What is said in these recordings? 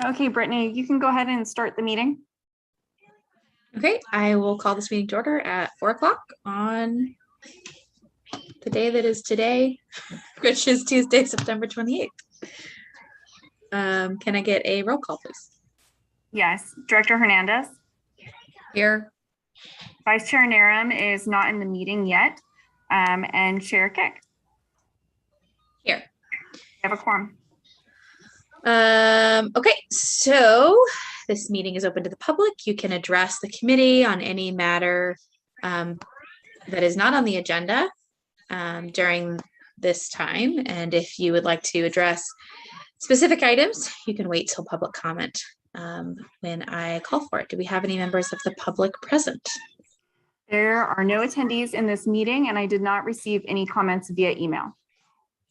Okay, Brittany, you can go ahead and start the meeting. Okay, I will call this meeting to order at 4 o'clock on the day that is today, which is Tuesday, September 28th. Can I get a roll call, please? Yes, Director Hernandez. Here. Vice Chair Narum is not in the meeting yet, and Chair Kick. Here. We have a quorum. Okay, so this meeting is open to the public. You can address the committee on any matter that is not on the agenda during this time. And if you would like to address specific items, you can wait till public comment when I call for it. Do we have any members of the public present? There are no attendees in this meeting, and I did not receive any comments via email.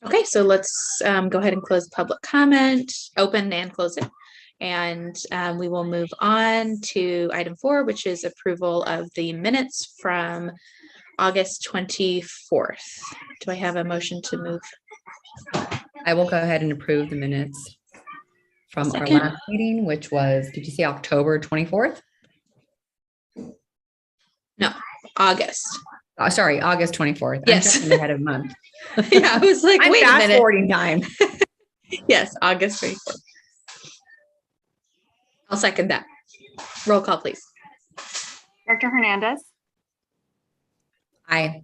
Okay, so let's go ahead and close public comment, open and close it. And we will move on to item 4, which is approval of the minutes from August 24th. Do I have a motion to move? I will go ahead and approve the minutes from our last meeting, which was, did you say October 24th? No, August. Oh, sorry, August 24th. Yes. I'm jumping ahead of a month. Yeah, I was like, wait a minute. Fast-forwarding time. Yes, August 24th. I'll second that. Roll call, please. Director Hernandez. Aye.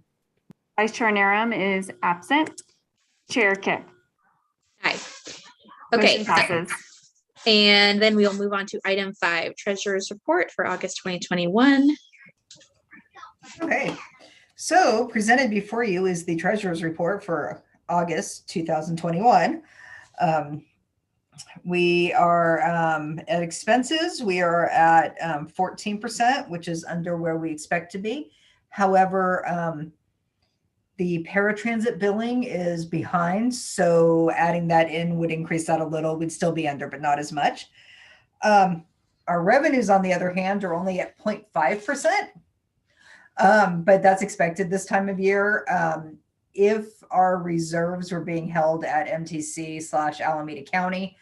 Vice Chair Narum is absent. Chair Kick. Aye. Okay. Motion passes. And then we'll move on to item 5, Treasurer's Report for August 2021. Okay, so presented before you is the Treasurer's Report for August 2021. We are at expenses, we are at 14%, which is under where we expect to be. However, the paratransit billing is behind, so adding that in would increase that a little. We'd still be under, but not as much. Our revenues, on the other hand, are only at 0.5%. But that's expected this time of year. If our reserves were being held at MTC/Alameda County,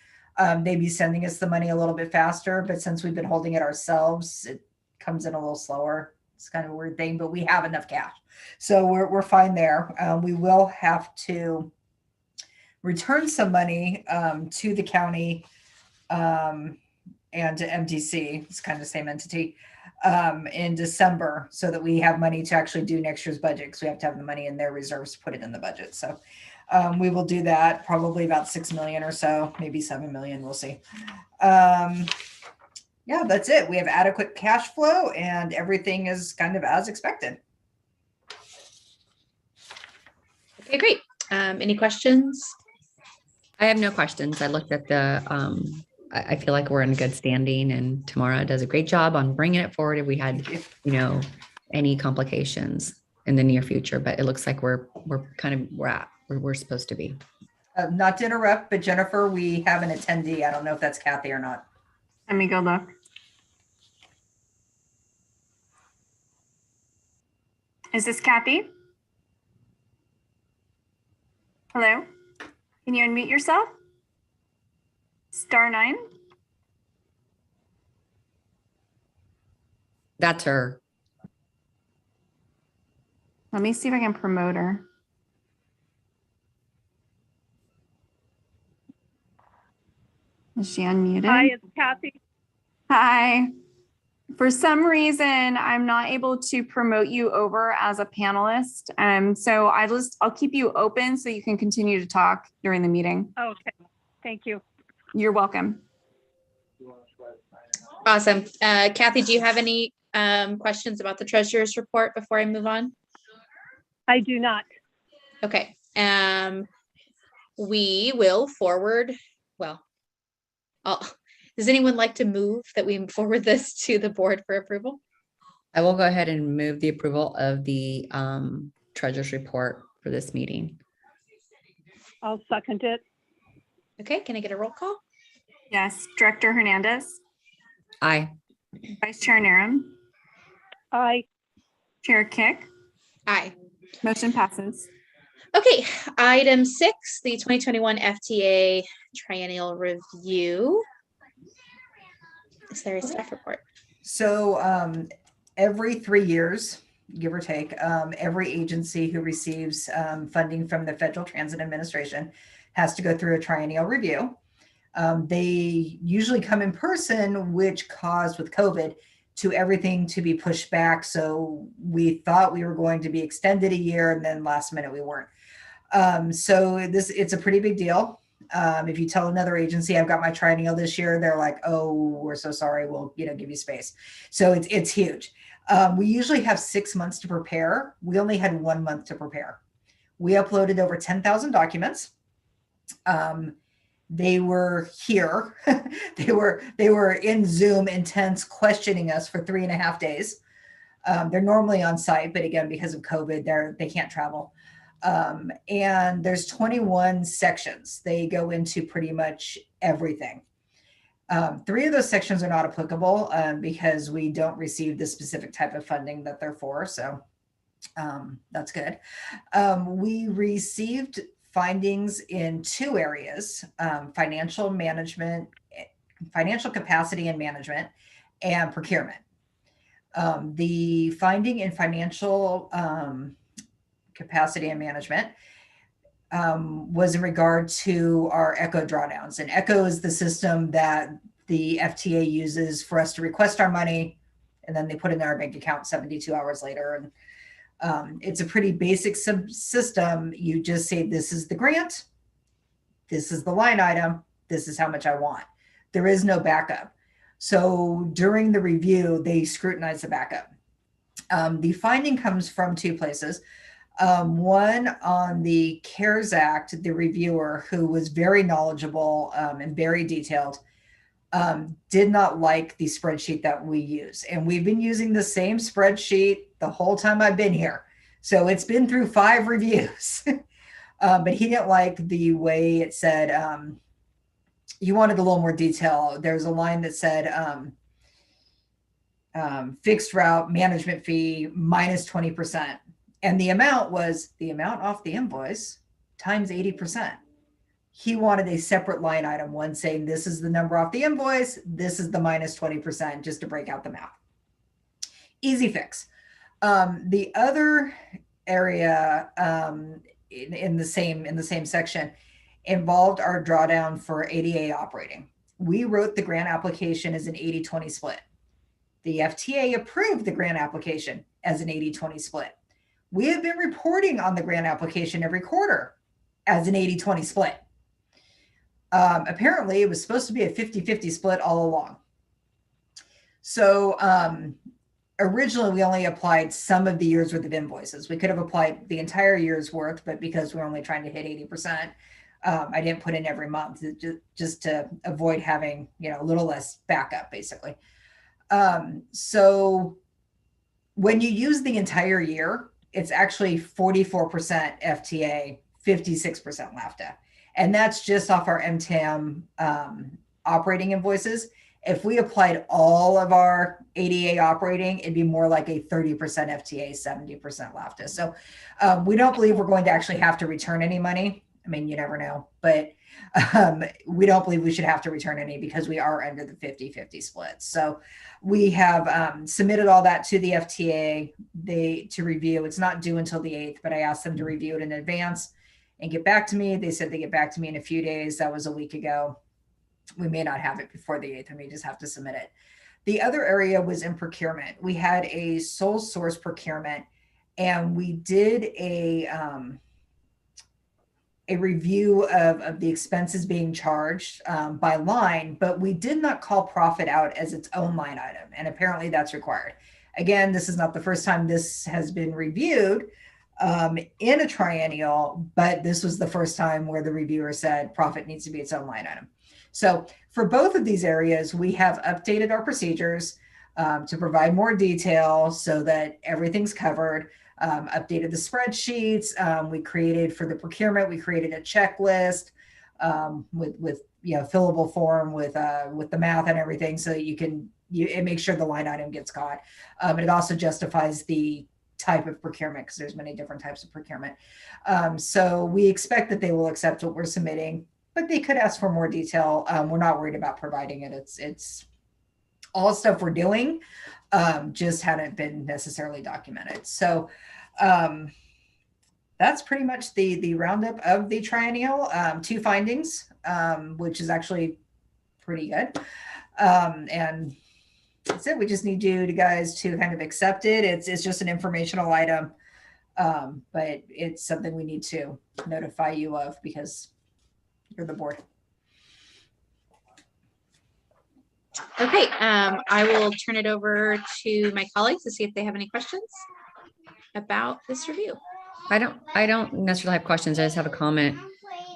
they'd be sending us the money a little bit faster. But since we've been holding it ourselves, it comes in a little slower. It's kind of a weird thing, but we have enough cash. So we're fine there. We will have to return some money to the county and to MTC. It's kind of the same entity. In December, so that we have money to actually do next year's budget, because we have to have the money in their reserves to put it in the budget. So we will do that, probably about 6 million or so, maybe 7 million, we'll see. Yeah, that's it. We have adequate cash flow and everything is kind of as expected. Okay, great. Any questions? I have no questions. I looked at the, I feel like we're in good standing, and Tamara does a great job on bringing it forward if we had, any complications in the near future, but it looks like we're kind of, where we're supposed to be. Not to interrupt, but Jennifer, we have an attendee. I don't know if that's Kathy or not. Let me go look. Is this Kathy? Hello? Can you unmute yourself? *9. That's her. Let me see if I can promote her. Is she unmuted? Hi, it's Kathy. Hi. For some reason, I'm not able to promote you over as a panelist. So I'll keep you open so you can continue to talk during the meeting. Okay, thank you. You're welcome. Awesome. Kathy, do you have any questions about the Treasurer's Report before I move on? I do not. Okay. We will forward, does anyone like to move that we forward this to the board for approval? I will go ahead and move the approval of the Treasurer's Report for this meeting. I'll second it. Okay, can I get a roll call? Yes, Director Hernandez. Aye. Vice Chair Narum. Aye. Chair Kick. Aye. Motion passes. Okay, item 6, the 2021 FTA Triennial Review. Is there a staff report? So every 3 years, give or take, every agency who receives funding from the Federal Transit Administration has to go through a triennial review. They usually come in person, which caused with COVID to everything to be pushed back. So we thought we were going to be extended a year, and then last minute we weren't. So it's a pretty big deal. If you tell another agency I've got my triennial this year, they're like, "Oh, we're so sorry. We'll give you space." So it's huge. We usually have 6 months to prepare. We only had 1 month to prepare. We uploaded over 10,000 documents. They were here. they were in Zoom intense questioning us for 3.5 days. They're normally on site, but again, because of COVID, they can't travel. And there's 21 sections. They go into pretty much everything. 3 of those sections are not applicable because we don't receive the specific type of funding that they're for. So that's good. We received findings in 2 areas, financial management, financial capacity and management, and procurement. The finding in financial capacity and management was in regard to our ECHO drawdowns. And ECHO is the system that the FTA uses for us to request our money, and then they put it in our bank account 72 hours later. And it's a pretty basic system. You just say, this is the grant, this is the line item, this is how much I want. There is no backup. So during the review, they scrutinize the backup. The finding comes from 2 places. One on the CARES Act, the reviewer, who was very knowledgeable and very detailed, did not like the spreadsheet that we use. And we've been using the same spreadsheet the whole time I've been here. So it's been through 5 reviews. But he didn't like the way it said, he wanted a little more detail. There's a line that said, fixed route management fee minus 20%. And the amount was the amount off the invoice times 80%. He wanted a separate line item, one saying this is the number off the invoice, this is the minus 20%, just to break out the math. Easy fix. The other area in the same section involved our drawdown for ADA operating. We wrote the grant application as an 80-20 split. The FTA approved the grant application as an 80-20 split. We have been reporting on the grant application every quarter as an 80-20 split. Apparently, it was supposed to be a 50-50 split all along. So originally, we only applied some of the year's worth of invoices. We could have applied the entire year's worth, but because we're only trying to hit 80%, I didn't put in every month just to avoid having a little less backup, basically. So when you use the entire year, it's actually 44% FTA, 56% LAVTA. And that's just off our MTAM operating invoices. If we applied all of our ADA operating, it'd be more like a 30% FTA, 70% LAVTA. So we don't believe we're going to actually have to return any money. I mean, you never know, but we don't believe we should have to return any because we are under the 50-50 split. So we have submitted all that to the FTA to review. It's not due until the 8th, but I asked them to review it in advance and get back to me. They said they get back to me in a few days. That was a week ago. We may not have it before the 8th. I may just have to submit it. The other area was in procurement. We had a sole source procurement, and we did a review of the expenses being charged by line, but we did not call profit out as its own line item. And apparently that's required. Again, this is not the first time this has been reviewed in a triennial, but this was the first time where the reviewer said profit needs to be its own line item. So for both of these areas, we have updated our procedures to provide more detail so that everything's covered. Updated the spreadsheets. We created for the procurement, we created a checklist with fillable form with the math and everything, so that it makes sure the line item gets caught. It also justifies the type of procurement because there's many different types of procurement. So we expect that they will accept what we're submitting, but they could ask for more detail. We're not worried about providing it. It's all stuff we're doing, just hadn't been necessarily documented. So that's pretty much the roundup of the triennial. 2 findings, which is actually pretty good. And that's it. We just need you guys to kind of accept it. It's just an informational item, but it's something we need to notify you of because you're the board. Okay, I will turn it over to my colleagues to see if they have any questions about this review. I don't necessarily have questions. I just have a comment.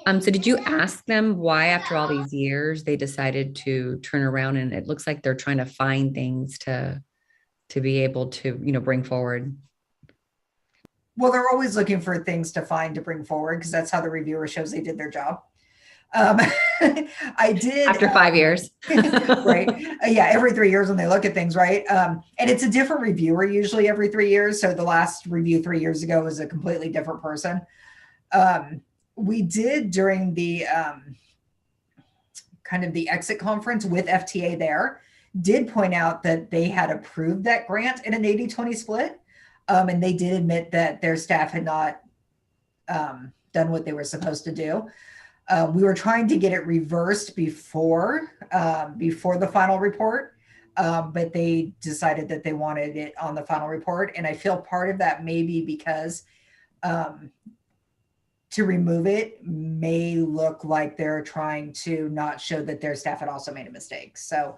So did you ask them why after all these years they decided to turn around, and it looks like they're trying to find things to be able to, you know, bring forward? Well, they're always looking for things to find to bring forward because that's how the reviewer shows they did their job. I did After 5 years. right. Yeah. Every 3 years when they look at things. Right. And it's a different reviewer usually every 3 years. So the last review 3 years ago was a completely different person. We did during the kind of the exit conference with FTA there, did point out that they had approved that grant in an 80-20 split. And they did admit that their staff had not done what they were supposed to do. We were trying to get it reversed before the final report, but they decided that they wanted it on the final report. And I feel part of that may be because to remove it may look like they're trying to not show that their staff had also made a mistake. So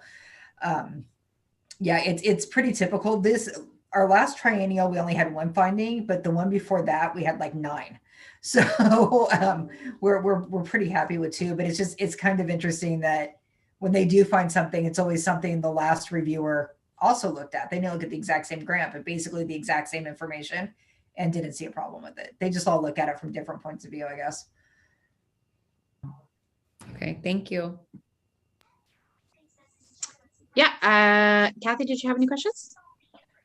yeah, it's pretty typical. Our last triennial, we only had 1 finding, but the one before that, we had like 9. So we're pretty happy with 2, but it's kind of interesting that when they do find something, it's always something the last reviewer also looked at. They didn't look at the exact same grant, but basically the exact same information and didn't see a problem with it. They just all look at it from different points of view, I guess. Okay, thank you. Yeah, Kathy, did you have any questions?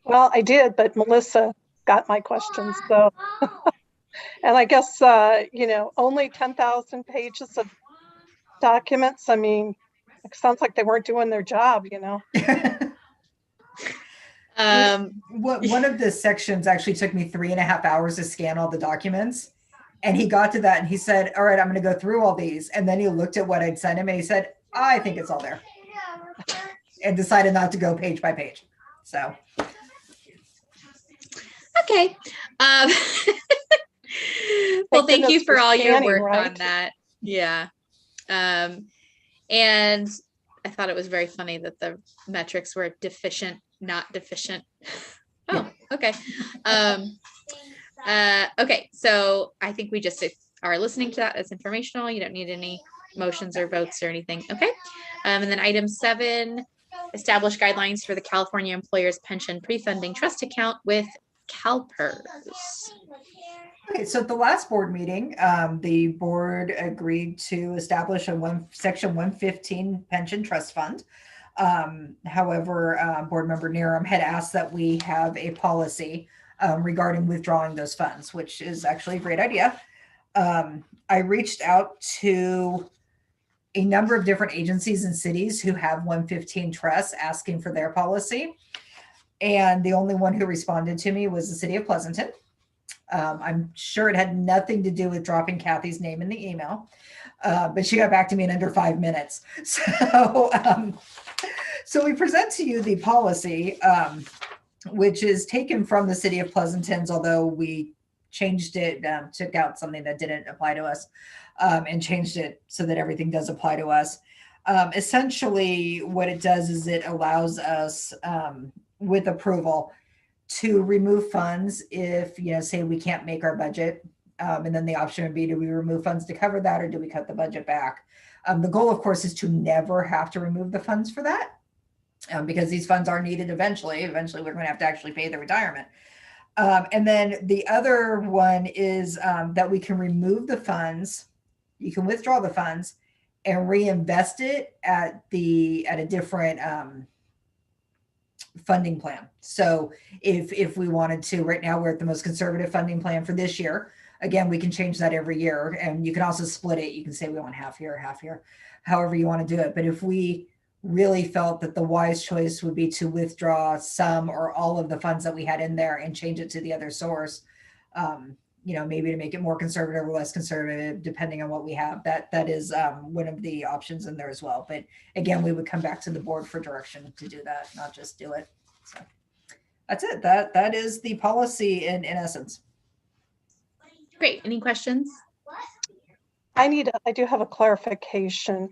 Well, I did, but Melissa got my questions. So, and I guess, only 10,000 pages of documents. I mean, it sounds like they weren't doing their job, One of the sections actually took me 3.5 hours to scan all the documents. And he got to that and he said, all right, I'm going to go through all these. And then he looked at what I'd sent him and he said, I think it's all there. And decided not to go page by page. So. Okay. Well, thank you for all your work on that. Yeah. And I thought it was very funny that the metrics were deficient, not deficient. Oh, okay. Okay. So I think we just are listening to that as informational. You don't need any motions or votes or anything. Okay. And then item 7, establish guidelines for the California Employers Pension Pre-Funding Trust Account with CalPERS. Okay, so at the last board meeting, the board agreed to establish a Section 115 pension trust fund. However, board member Niram had asked that we have a policy regarding withdrawing those funds, which is actually a great idea. I reached out to a number of different agencies and cities who have 115 trusts asking for their policy. And the only one who responded to me was the city of Pleasanton. I'm sure it had nothing to do with dropping Kathy's name in the email, but she got back to me in under 5 minutes. So we present to you the policy, which is taken from the city of Pleasanton's, although we changed it, took out something that didn't apply to us, and changed it so that everything does apply to us. Essentially, what it does is it allows us, with approval, to remove funds if, say we can't make our budget. And then the option would be, do we remove funds to cover that or do we cut the budget back? The goal, of course, is to never have to remove the funds for that, because these funds are needed eventually. Eventually, we're going to have to actually pay the retirement. And then the other one is that we can remove the funds, you can withdraw the funds and reinvest it at a different funding plan. So if we wanted to, right now we're at the most conservative funding plan for this year. Again, we can change that every year, and you can also split it. You can say we want half here, however you want to do it. But if we really felt that the wise choice would be to withdraw some or all of the funds that we had in there and change it to the other source. Maybe to make it more conservative or less conservative, depending on what we have. That is one of the options in there as well. But again, we would come back to the board for direction to do that, not just do it. So that's it. That is the policy in essence. Great. Any questions? I do have a clarification.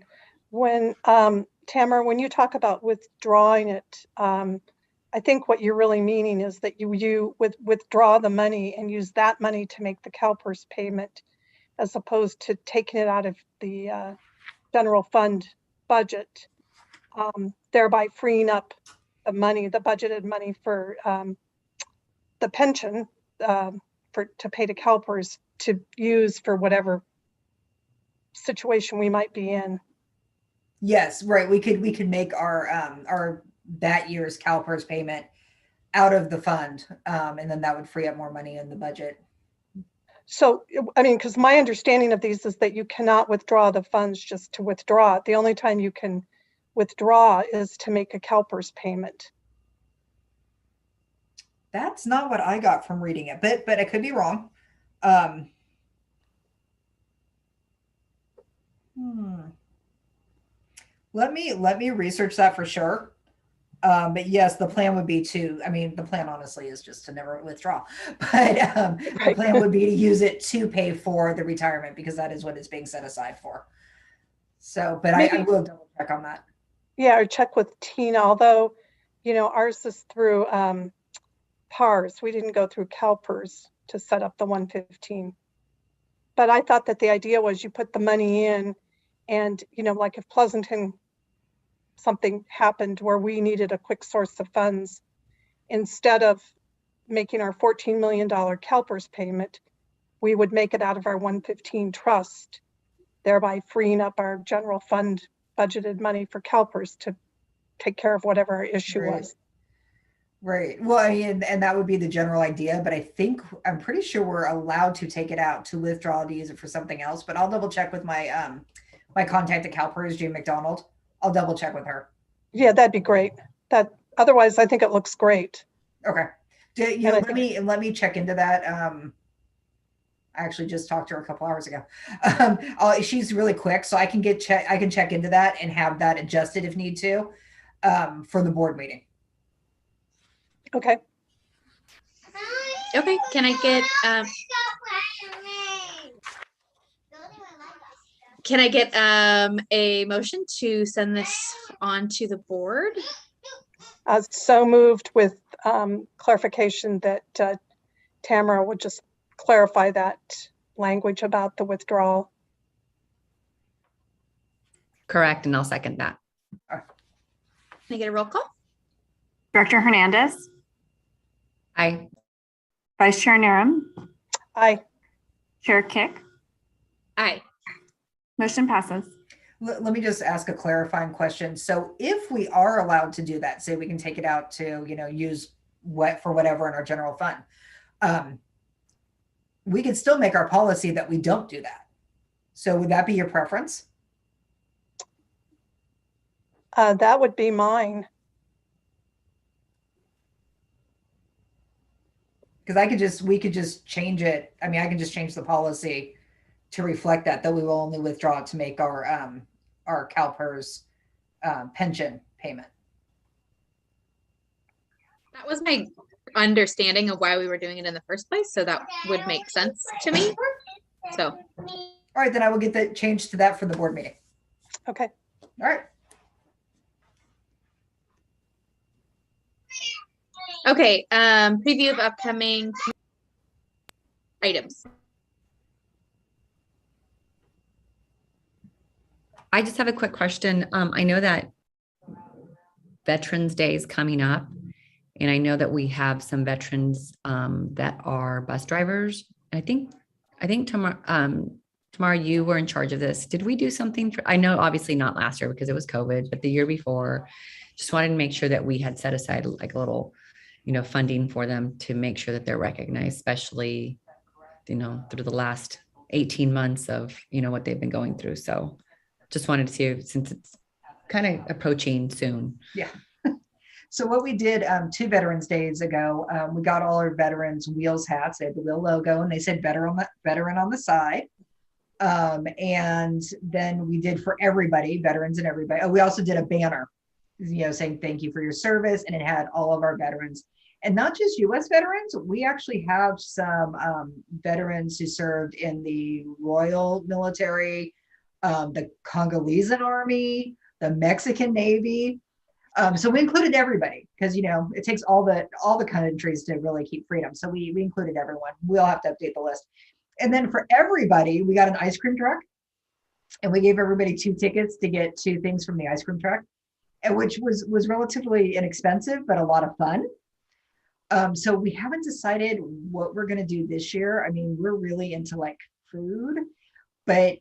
When Tamara, when you talk about withdrawing it, I think what you're really meaning is that you withdraw the money and use that money to make the CalPERS payment, as opposed to taking it out of the general fund budget, thereby freeing up the money, the budgeted money for the pension to pay to CalPERS to use for whatever situation we might be in. Yes, right. We could make our that year's CalPERS payment out of the fund, and then that would free up more money in the budget. So, I mean, because my understanding of these is that you cannot withdraw the funds just to withdraw it. The only time you can withdraw is to make a CalPERS payment. That's not what I got from reading it, but I could be wrong. Let me research that for sure. But yes, the plan would be the plan honestly is just to never withdraw, but the plan would be to use it to pay for the retirement, because that is what it's being set aside for. So, but I will double check on that. Yeah, or check with Tina, although, ours is through PARS. We didn't go through CalPERS to set up the 115. But I thought that the idea was you put the money in and, like if Pleasanton, something happened where we needed a quick source of funds, instead of making our $14 million CalPERS payment, we would make it out of our 115 trust, thereby freeing up our general fund budgeted money for CalPERS to take care of whatever our issue was. Right. Well, and that would be the general idea, but I'm pretty sure we're allowed to take it out, to withdraw, to use it for something else. But I'll double check with my my contact at CalPERS, Jane McDonald. I'll double check with her. Yeah, that'd be great. Otherwise, I think it looks great. Okay. Let me check into that. I actually just talked to her a couple hours ago. She's really quick, so I can check into that and have that adjusted if need to, for the board meeting. Okay. Okay. Can I get a motion to send this on to the board? So moved, with clarification that Tamara would just clarify that language about the withdrawal. Correct, and I'll second that. Can I get a roll call? Director Hernandez, Aye. Vice Chair Narum, Aye. Chair Kick, Aye. motion passes. Let me just ask a clarifying question. So if we are allowed to do that, say we can take it out to, use for whatever in our general fund, we could still make our policy that we don't do that. So would that be your preference? That would be mine. Because we could just change it. I can just change the policy to reflect that we will only withdraw to make our CalPERS pension payment. That was my understanding of why we were doing it in the first place, so that would make sense to me. So, all right, then I will get that changed to that for the board meeting. Okay. All right. okay. Preview of upcoming items. I just have a quick question. I know that Veterans Day is coming up, and I know that we have some veterans that are bus drivers. I think Tamara, you were in charge of this. Did we do something I know obviously not last year because it was COVID, but the year before, just wanted to make sure that we had set aside like a little, funding for them to make sure that they're recognized, especially, through the last 18 months of, what they've been going through. So just wanted to, since it's kind of approaching soon. Yeah. So what we did 2 Veterans Days ago, we got all our veterans Wheels hats. They had the Wheel logo, and they said veteran on the side. And then we did for everybody, veterans and everybody. Oh, we also did a banner, saying thank you for your service, and it had all of our veterans, and not just U.S. veterans. We actually have some veterans who served in the Royal Military, the Congolese Army, the Mexican Navy. So we included everybody because it takes all the countries to really keep freedom. So we included everyone. We'll have to update the list. And then for everybody, we got an ice cream truck, and we gave everybody 2 tickets to get 2 things from the ice cream truck, and which was relatively inexpensive, but a lot of fun. So we haven't decided what we're going to do this year. I mean, we're really into like food, but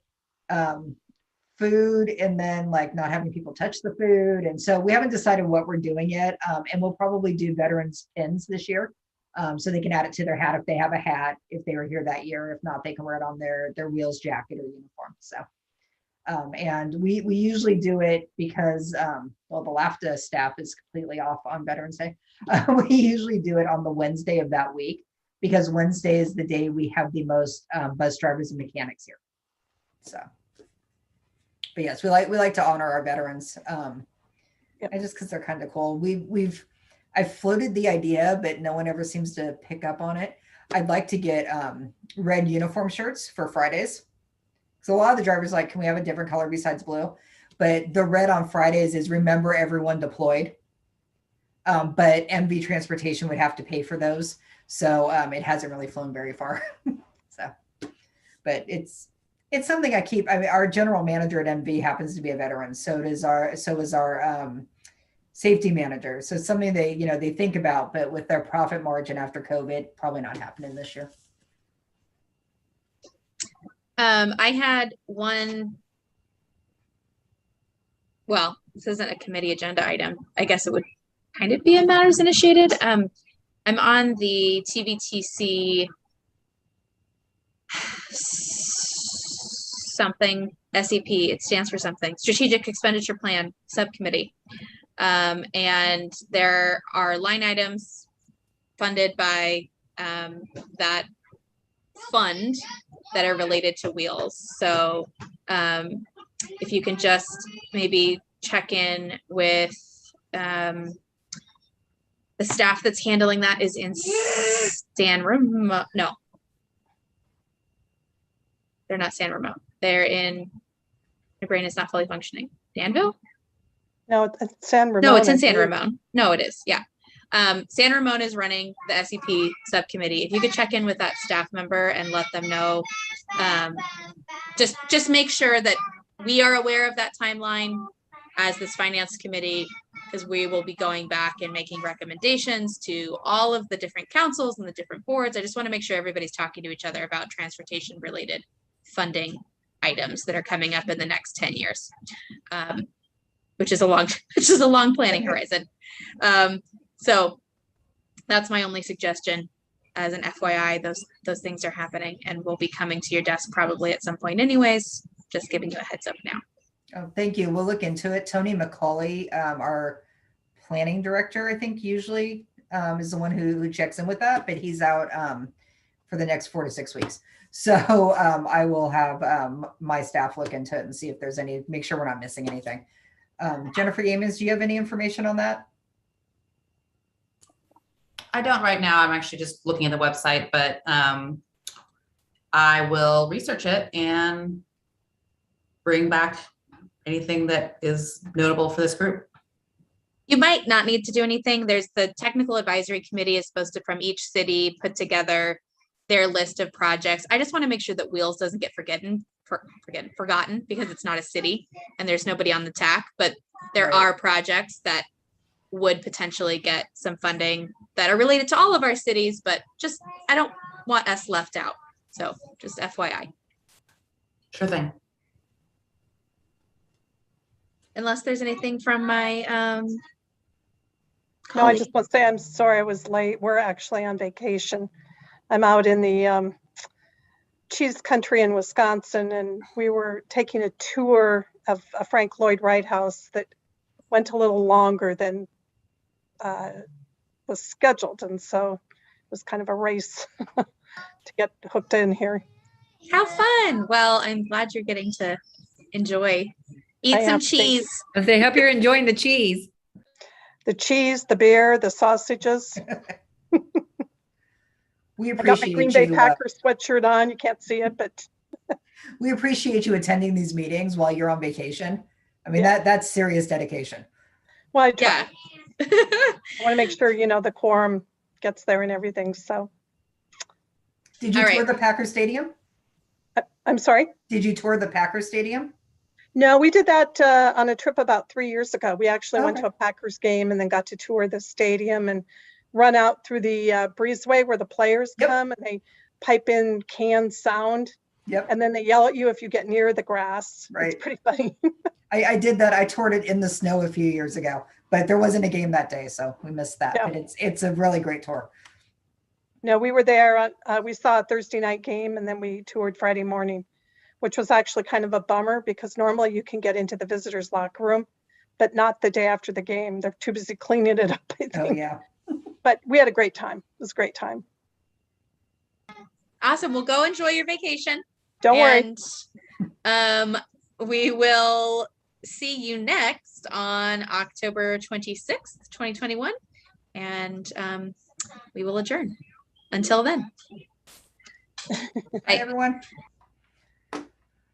food and then like not having people touch the food. And so we haven't decided what we're doing yet. And we'll probably do veterans pins this year. So they can add it to their hat if they have a hat, if they were here that year. If not, they can wear it on their Wheels jacket or uniform. So, and we usually do it because, well, the LAVTA staff is completely off on Veterans Day. We usually do it on the Wednesday of that week because Wednesday is the day we have the most bus drivers and mechanics here. So, but yes, we like to honor our veterans, and just because they're kind of cool. I've floated the idea, but no one ever seems to pick up on it. I'd like to get red uniform shirts for Fridays. So a lot of the drivers like, can we have a different color besides blue? But the red on Fridays is remember everyone deployed. But MV Transportation would have to pay for those. So it hasn't really flown very far. So, but it's something I keep. I mean, our general manager at MV happens to be a veteran. So is our safety manager. So it's something they think about, but with their profit margin after COVID, probably not happening this year. I had one, well, this isn't a committee agenda item. I guess it would kind of be a matters initiated. I'm on the TVTC something SEP. It stands for something, Strategic Expenditure Plan Subcommittee. And there are line items funded by that fund that are related to Wheels. So if you can just maybe check in with the staff that's handling that is in San Remo. No, they're not San Remo. They're in, my brain is not fully functioning. Danville? No, it's San Ramon. No, it's in San Ramon. No, it is. Yeah. San Ramon is running the SEP subcommittee. If you could check in with that staff member and let them know, just make sure that we are aware of that timeline as this finance committee, because we will be going back and making recommendations to all of the different councils and the different boards. I just want to make sure everybody's talking to each other about transportation related funding items that are coming up in the next 10 years. Which is a long planning horizon. So that's my only suggestion as an FYI. Those things are happening and will be coming to your desk probably at some point anyways. Just giving you a heads up now. Oh, thank you. We'll look into it. Tony McCauley, our planning director, I think usually is the one who checks in with that, but he's out for the next 4 to 6 weeks. So I will have my staff look into it and see if there's make sure we're not missing anything. Jennifer Yeamans, do you have any information on that? I don't right now. I'm actually just looking at the website, but I will research it and bring back anything that is notable for this group. You might not need to do anything. There's the technical advisory committee is supposed to, from each city, put together their list of projects. I just want to make sure that Wheels doesn't get forgotten because it's not a city and there's nobody on the TAC, but there are projects that would potentially get some funding that are related to all of our cities, but just, I don't want us left out. So just FYI. Sure thing. Unless there's anything from my No, I just want to say I'm sorry I was late. We're actually on vacation. I'm out in the cheese country in Wisconsin, and we were taking a tour of a Frank Lloyd Wright house that went a little longer than was scheduled. And so it was kind of a race to get hooked in here. How fun. Well, I'm glad you're getting to enjoy, eat I some am. Thank you. cheese. I hope you're enjoying the cheese. The cheese, the beer, the sausages. We I got my appreciate Green Bay you. Packers sweatshirt on. You can't see it, but We appreciate you attending these meetings while you're on vacation. I mean, Yeah. that's serious dedication. well, I try. Yeah. I want to make sure, the quorum gets there and everything. So Did you All tour right. the Packer Stadium? I'm sorry. Did you tour the Packer Stadium? No, we did that on a trip about 3 years ago. We actually went Okay. to a Packers game and then got to tour the stadium and run out through the breezeway where the players Yep. come, and they pipe in canned sound, Yep. and then they yell at you if you get near the grass. Right. It's pretty funny. I did that. I toured it in the snow a few years ago, but there wasn't a game that day, so we missed that. Yeah. But it's a really great tour. No, we were there. We saw a Thursday night game, and then we toured Friday morning, which was actually kind of a bummer because normally you can get into the visitors' locker room, but not the day after the game. They're too busy cleaning it up, I think. Oh yeah. But we had a great time. It was a great time. Awesome. Well, go enjoy your vacation. Don't worry. And we will see you next on October 26th, 2021. And we will adjourn. Until then. Bye, everyone.